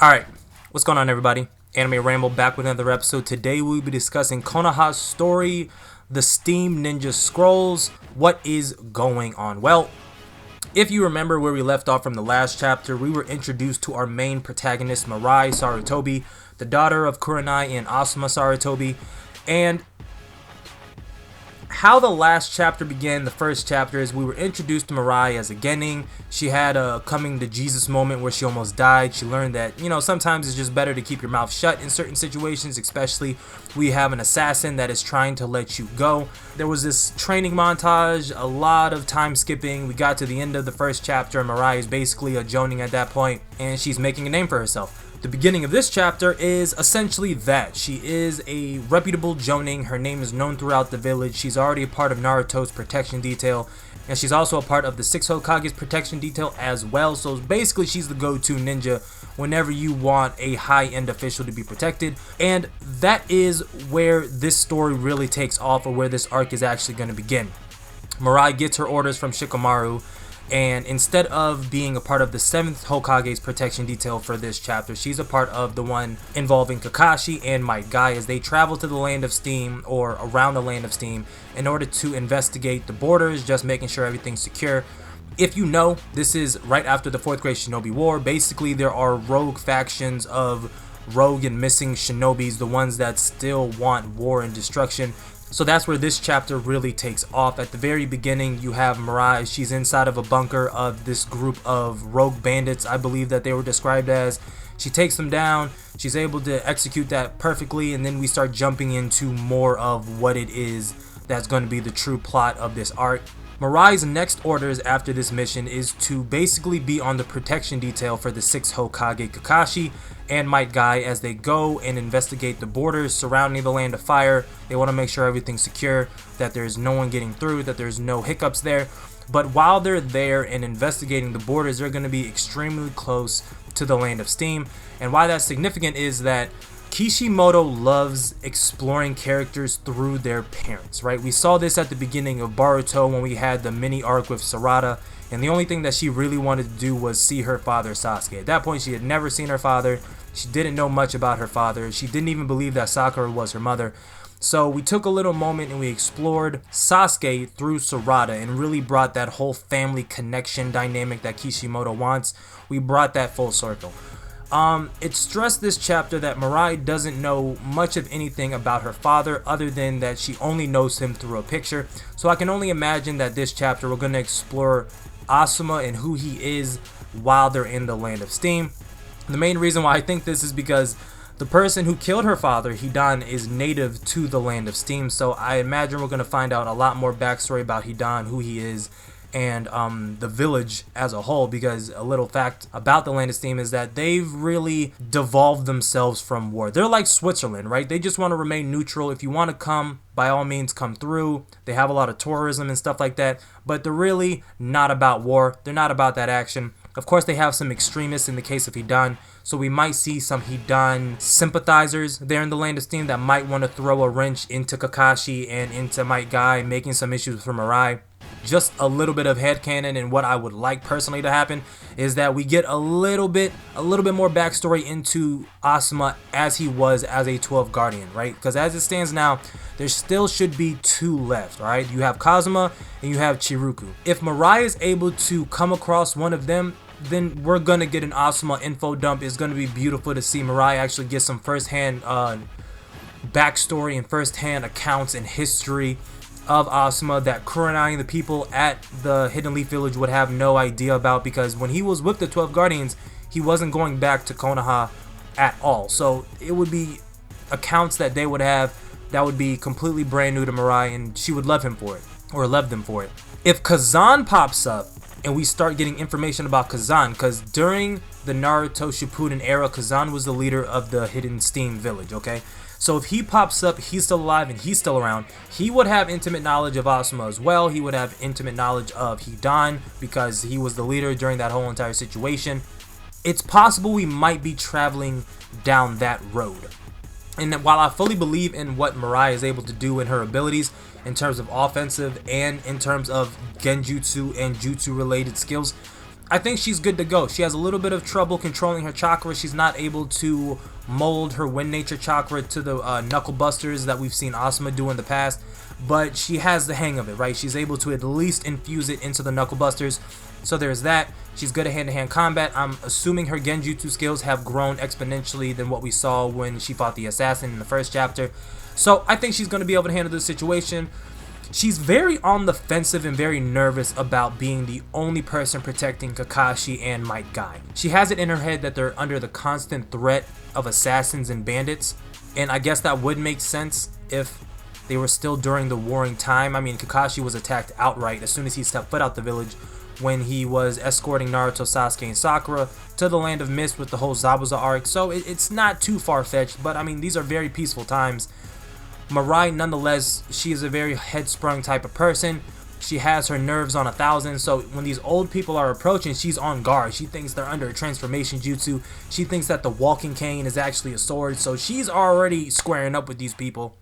Alright, what's going on everybody? Anime Ramble back with another episode. Today we'll be discussing Konoha's story, the Steam Ninja Scrolls. What is going on? Well, if you remember where we left off from the last chapter, we were introduced to our main protagonist, Mirai Sarutobi, the daughter of Kurenai and Asuma Sarutobi, and how the last chapter began. The first chapter is we were introduced to Mirai as a genin. She had a coming to Jesus moment where she almost died. She learned that, sometimes it's just better to keep your mouth shut in certain situations, especially we have an assassin that is trying to let you go. There was this training montage, a lot of time skipping. We got to the end of the first chapter and Mirai is basically a jonin at that point, and she's making a name for herself. The beginning of this chapter is essentially that. She is a reputable jonin. Her name is known throughout the village. She's already a part of Naruto's protection detail, and she's also a part of the 6 Hokage's protection detail as well. So basically she's the go-to ninja whenever you want a high-end official to be protected. And that is where this story really takes off, or where this arc is actually going to begin. Mirai gets her orders from Shikamaru, and instead of being a part of the 7th Hokage's protection detail for this chapter, she's a part of the one involving Kakashi and Might Guy as they travel to the Land of Steam, or around the Land of Steam, in order to investigate the borders, just making sure everything's secure. If you know, this is right after the 4th Great Shinobi War. Basically, there are rogue factions of rogue and missing shinobis, the ones that still want war and destruction. So that's where this chapter really takes off. At the very beginning, you have Mirai. She's inside of a bunker of this group of rogue bandits, I believe that they were described as. She takes them down. She's able to execute that perfectly, and then we start jumping into more of what it is that's going to be the true plot of this arc. Mirai's next orders after this mission is to basically be on the protection detail for the 6th Hokage Kakashi and Might Guy as they go and investigate the borders surrounding the Land of Fire. They want to make sure everything's secure, that there's no one getting through, that there's no hiccups there. But while they're there and investigating the borders, they're going to be extremely close to the Land of Steam. And why that's significant is that Kishimoto loves exploring characters through their parents, right? We saw this at the beginning of Boruto when we had the mini arc with Sarada, and the only thing that she really wanted to do was see her father Sasuke. At that point, she had never seen her father. She didn't know much about her father. She didn't even believe that Sakura was her mother. So we took a little moment and we explored Sasuke through Sarada and really brought that whole family connection dynamic that Kishimoto wants. We brought that full circle. It stressed this chapter that Mirai doesn't know much of anything about her father other than that she only knows him through a picture. So I can only imagine that this chapter we're going to explore Asuma and who he is while they're in the Land of Steam. The main reason why I think this is because the person who killed her father, Hidan, is native to the Land of Steam. So I imagine we're going to find out a lot more backstory about Hidan, who he is, and the village as a whole, because a little fact about the Land of Steam is that they've really devolved themselves from war. They're like Switzerland, right? They just want to remain neutral. If you want to come, by all means come through. They have a lot of tourism and stuff like that, but they're really not about war. They're not about that action. Of course, they have some extremists in the case of Hidan, so we might see some Hidan sympathizers there in the Land of Steam that might want to throw a wrench into Kakashi and into Might Guy, making some issues for Mirai. Just a little bit of headcanon, and what I would like personally to happen is that we get a little bit more backstory into Asuma as he was as a 12th Guardian, right? Because as it stands now, there still should be 2 left, right? You have Kazuma and you have Chiruku. If Mirai is able to come across one of them, then we're gonna get an Asuma info dump. It's gonna be beautiful to see Mirai actually get some first-hand backstory and first-hand accounts and history of Asuma that Kurenai and the people at the Hidden Leaf Village would have no idea about, because when he was with the 12 Guardians, he wasn't going back to Konoha at all. So it would be accounts that they would have that would be completely brand new to Mirai, and she would love him for it, or love them for it. If Kazan pops up and we start getting information about Kazan, because during the Naruto Shippuden era, Kazan was the leader of the Hidden Steam Village, okay? So if he pops up, he's still alive and he's still around, he would have intimate knowledge of Asuma as well. He would have intimate knowledge of Hidan because he was the leader during that whole entire situation. It's possible we might be traveling down that road. And while I fully believe in what Mirai is able to do in her abilities in terms of offensive and in terms of genjutsu and jutsu related skills, I think she's good to go. She has a little bit of trouble controlling her chakra. She's not able to mold her wind nature chakra to the knuckle busters that we've seen Asuma do in the past, but she has the hang of it, right? She's able to at least infuse it into the knuckle busters. So there's that. She's good at hand-to-hand combat. I'm assuming her genjutsu skills have grown exponentially than what we saw when she fought the assassin in the first chapter. So I think she's going to be able to handle this situation. She's very on the defensive and very nervous about being the only person protecting Kakashi and Might Guy. She has it in her head that they're under the constant threat of assassins and bandits, and I guess that would make sense if they were still during the warring time. I mean, Kakashi was attacked outright as soon as he stepped foot out the village when he was escorting Naruto, Sasuke, and Sakura to the Land of Mist with the whole Zabuza arc, so it's not too far-fetched, but I mean, these are very peaceful times. Mirai, nonetheless, she is a very headsprung type of person. She has her nerves on 1,000, so when these old people are approaching, she's on guard. She thinks they're under a transformation jutsu. She thinks that the walking cane is actually a sword, so she's already squaring up with these people.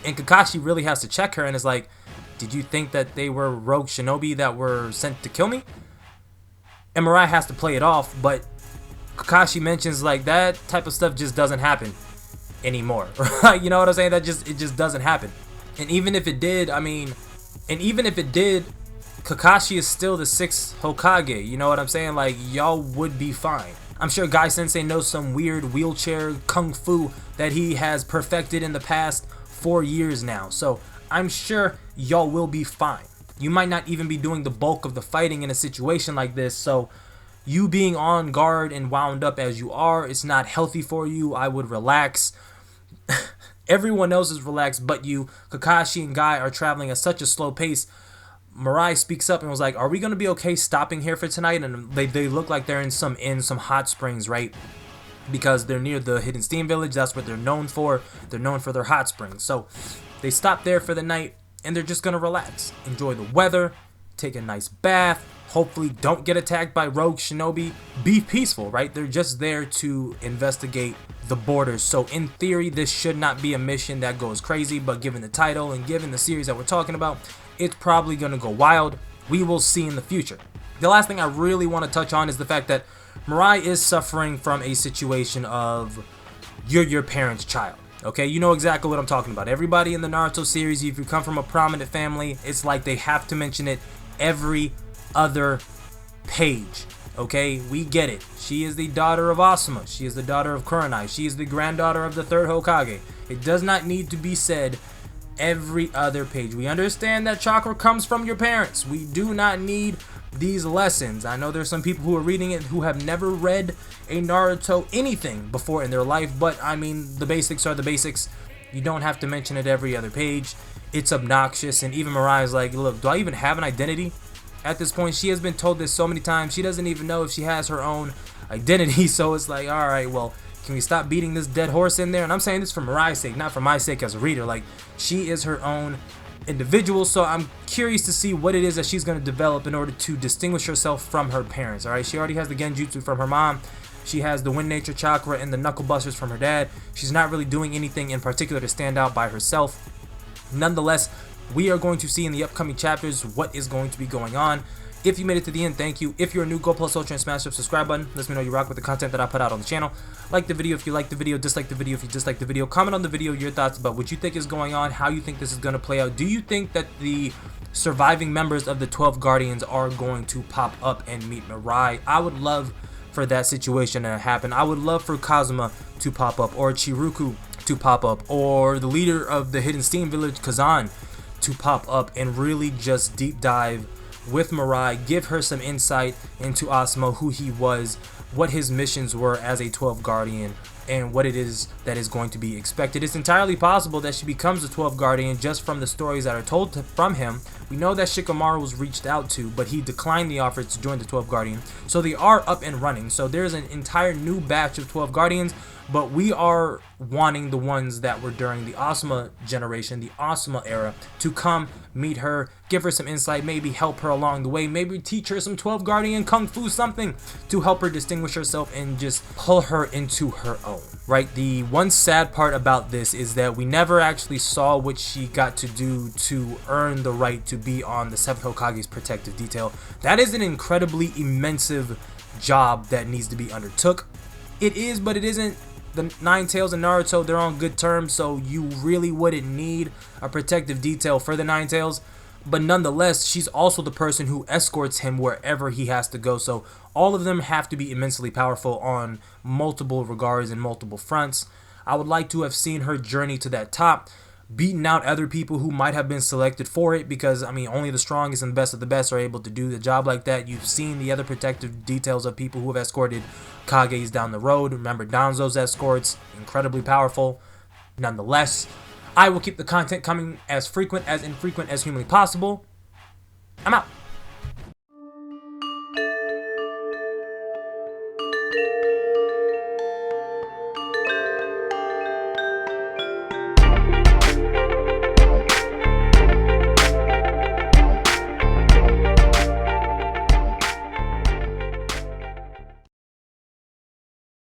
And Kakashi really has to check her and is like, did you think that they were rogue shinobi that were sent to kill me? And Mirai has to play it off, but Kakashi mentions like that type of stuff just doesn't happen anymore. You know what I'm saying? It just doesn't happen. And even if it did, Kakashi is still the 6th Hokage. You know what I'm saying? Like, y'all would be fine. I'm sure Guy Sensei knows some weird wheelchair kung fu that he has perfected in the past 4 years now. So I'm sure y'all will be fine. You might not even be doing the bulk of the fighting in a situation like this. So you being on guard and wound up as you are, it's not healthy for you. I would relax. Everyone else is relaxed but you. Kakashi and Guy are traveling at such a slow pace. Mirai speaks up and was like, are we going to be okay stopping here for tonight? And they look like they're in some hot springs, right? Because they're near the Hidden Steam Village. That's what they're known for. They're known for their hot springs. So they stop there for the night and they're just going to relax. Enjoy the weather. Take a nice bath. Hopefully don't get attacked by rogue shinobi. Be peaceful, right? They're just there to investigate the borders. So in theory, this should not be a mission that goes crazy, but given the title and given the series that we're talking about, it's probably going to go wild. We will see in the future. The last thing I really want to touch on is the fact that Mirai is suffering from a situation of you're your parents' child. Okay, you know exactly what I'm talking about. Everybody in the Naruto series, if you come from a prominent family, it's like they have to mention it every other page. Okay, we get it. She is the daughter of Asuma. She is the daughter of Kurenai. She is the granddaughter of the 3rd Hokage. It does not need to be said every other page. We understand that chakra comes from your parents. We do not need these lessons. I know there's some people who are reading it who have never read a Naruto anything before in their life, but I mean, the basics are the basics. You don't have to mention it every other page. It's obnoxious, and even Mirai is like, look, do I even have an identity? At this point, she has been told this so many times, she doesn't even know if she has her own identity, so it's like, alright, well, can we stop beating this dead horse in there? And I'm saying this for Mirai's sake, not for my sake as a reader. Like, she is her own individual, so I'm curious to see what it is that she's going to develop in order to distinguish herself from her parents. Alright, she already has the genjutsu from her mom. She has the wind nature chakra and the knuckle busters from her dad. She's not really doing anything in particular to stand out by herself. Nonetheless, we are going to see in the upcoming chapters what is going to be going on. If you made it to the end, thank you. If you're new, go plus ultra and smash the subscribe button. Let me know you rock with the content that I put out on the channel. Like the video if you like the video, dislike the video if you dislike the video. Comment on the video your thoughts about what you think is going on, how you think this is going to play out. Do you think that the surviving members of the 12 Guardians are going to pop up and meet Mirai? I would love for that situation to happen. I would love for Kazuma to pop up, or Chiruku to pop up, or the leader of the Hidden Steam Village, Kazan, to pop up and really just deep dive with Mirai, give her some insight into Asuma, who he was, what his missions were as a 12 Guardian, and what it is that is going to be expected. It's entirely possible that she becomes a 12 Guardian just from the stories that are told from him. We know that Shikamaru was reached out to, but he declined the offer to join the 12 Guardian. So they are up and running. So there's an entire new batch of 12 Guardians, but we are wanting the ones that were during the Asuma generation, the Asuma era, to come meet her, give her some insight, maybe help her along the way, maybe teach her some 12 Guardian Kung Fu, something to help her distinguish herself and just pull her into her own, right? The one sad part about this is that we never actually saw what she got to do to earn the right to be on the 7th Hokage's protective detail. That is an incredibly immense job that needs to be undertook. It is, but it isn't. The Nine Tails and Naruto, they're on good terms, so you really wouldn't need a protective detail for the Nine Tails. But nonetheless, she's also the person who escorts him wherever he has to go. So all of them have to be immensely powerful on multiple regards and multiple fronts. I would like to have seen her journey to that top, beaten out other people who might have been selected for it, because I mean, only the strongest and best of the best are able to do the job like that. You've seen the other protective details of people who have escorted Kages down the road. Remember Danzo's escorts, incredibly powerful. Nonetheless, I will keep the content coming as frequent as infrequent as humanly possible. I'm out.